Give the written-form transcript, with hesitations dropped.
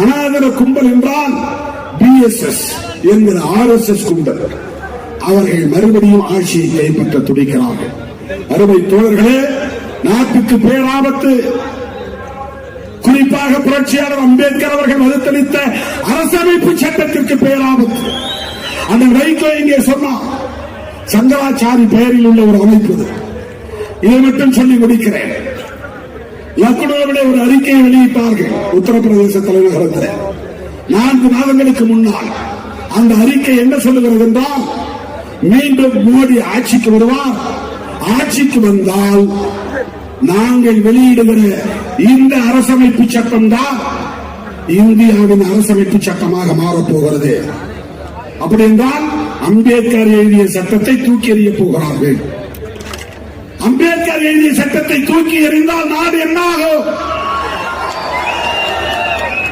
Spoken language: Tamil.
சனாதன கும்பல் என்றால் BSS என்கிற RSS கும்பல். அவர்கள் மறுபடியும் ஆட்சியை கைப்பற்ற துடிக்கிறார்கள். அருமை தோழர்களே, நாட்டுக்கு பேராபத்து. குறிப்பாக புரட்சியாளர் அம்பேத்கர் அவர்கள் வகுத்தளித்த அரசமைப்பு சட்டத்திற்கு பேராபத்து. அந்த வைகோ இங்கே சொன்னார், சங்கராச்சாரி பெயரில் உள்ள ஒரு அமைப்பு. இதை மட்டும் சொல்லி முடிக்கிறேன். லக்னோவிலே ஒரு அறிக்கையை வெளியிட்டார்கள் உத்தரப்பிரதேச தலைநகரத்தில் 4 மாதங்களுக்கு முன்னால். அந்த அறிக்கை என்ன சொல்லுகிறது என்றால், மீண்டும் மோடி ஆட்சிக்கு வருவார். ஆட்சிக்கு வந்தால் நாங்கள் வெளியிடுகிற இந்த அரசமைப்பு சட்டம் தான் இந்தியாவின் அரசமைப்பு சட்டமாக மாறப்போகிறது. அப்படி என்றால் அம்பேத்கர் எழுதிய சட்டத்தை தூக்கி எறிய போகிறார்கள். அம்பேத்கர் எழுதிய சட்டத்தை தூக்கி எறிந்தால் நாடு என்ன ஆகும்?